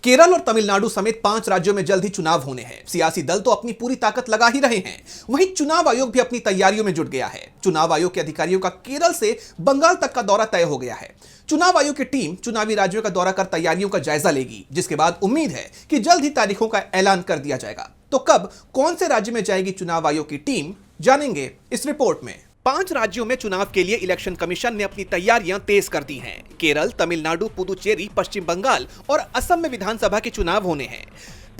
केरल और तमिलनाडु समेत 5 राज्यों में जल्द ही चुनाव होने हैं। सियासी दल तो अपनी पूरी ताकत लगा ही रहे हैं, वहीं चुनाव आयोग भी अपनी तैयारियों में जुट गया है। चुनाव आयोग के अधिकारियों का केरल से बंगाल तक का दौरा तय हो गया है। चुनाव आयोग की टीम चुनावी राज्यों का दौरा कर तैयारियों का जायजा लेगी, जिसके बाद उम्मीद है कि जल्द ही तारीखों का ऐलान कर दिया जाएगा। तो कब कौन से राज्य में जाएगी चुनाव आयोग की टीम, जानेंगे इस रिपोर्ट में। 5 राज्यों में चुनाव के लिए इलेक्शन कमीशन ने अपनी तैयारियां तेज कर दी हैं। केरल, तमिलनाडु, पुदुचेरी, पश्चिम बंगाल और असम में विधानसभा के चुनाव होने हैं।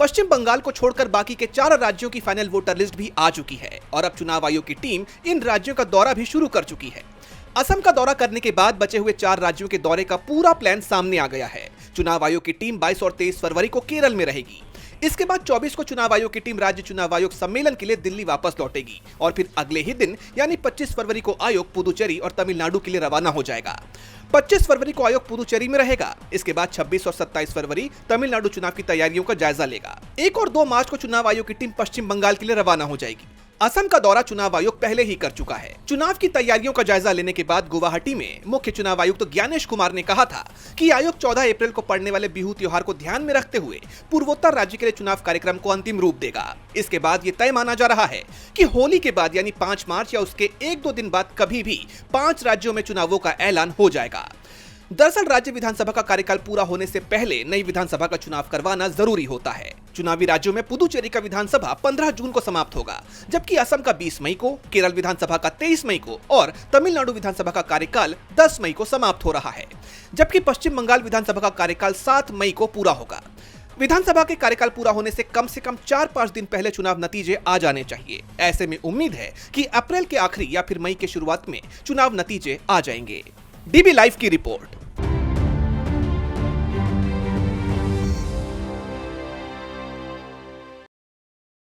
पश्चिम बंगाल को छोड़कर बाकी के 4 राज्यों की फाइनल वोटर लिस्ट भी आ चुकी है और अब चुनाव आयोग की टीम इन राज्यों का दौरा भी शुरू कर चुकी है। असम का दौरा करने के बाद बचे हुए 4 राज्यों के दौरे का पूरा प्लान सामने आ गया है। चुनाव आयोग की टीम 22 और 23 फरवरी को केरल में रहेगी। इसके बाद 24 को चुनाव आयोग की टीम राज्य चुनाव आयोग सम्मेलन के लिए दिल्ली वापस लौटेगी और फिर अगले ही दिन यानी 25 फरवरी को आयोग पुदुचेरी और तमिलनाडु के लिए रवाना हो जाएगा। 25 फरवरी को आयोग पुदुचेरी में रहेगा। इसके बाद 26 और 27 फरवरी तमिलनाडु चुनाव की तैयारियों का जायजा लेगा। 1 और 2 मार्च को चुनाव आयोग की टीम पश्चिम बंगाल के लिए रवाना हो जाएगी। असम का दौरा चुनाव आयोग पहले ही कर चुका है। चुनाव की तैयारियों का जायजा लेने के बाद गुवाहाटी में मुख्य चुनाव आयुक्त तो ज्ञानेश कुमार ने कहा था कि आयोग 14 अप्रैल को पड़ने वाले बिहू त्योहार को ध्यान में रखते हुए पूर्वोत्तर राज्य के लिए चुनाव कार्यक्रम को अंतिम रूप देगा। इसके बाद ये तय माना जा रहा है कि होली के बाद यानी 5 मार्च या उसके 1-2 दिन बाद कभी भी 5 राज्यों में चुनावों का ऐलान हो जाएगा। दरअसल राज्य विधानसभा का कार्यकाल पूरा होने से पहले नई विधानसभा का चुनाव करवाना जरूरी होता है। चुनावी राज्यों में पुदुचेरी का विधानसभा 15 जून को समाप्त होगा, जबकि असम का 20 मई को, केरल विधानसभा का 23 मई को और तमिलनाडु विधानसभा का कार्यकाल 10 मई को समाप्त हो रहा है, जबकि पश्चिम बंगाल विधानसभा का कार्यकाल 7 मई को पूरा होगा। विधानसभा के कार्यकाल पूरा होने से कम 4-5 दिन पहले चुनाव नतीजे आ जाने चाहिए। ऐसे में उम्मीद है कि अप्रैल के आखिरी या फिर मई के शुरुआत में चुनाव नतीजे आ जाएंगे। डीबी लाइव की रिपोर्ट।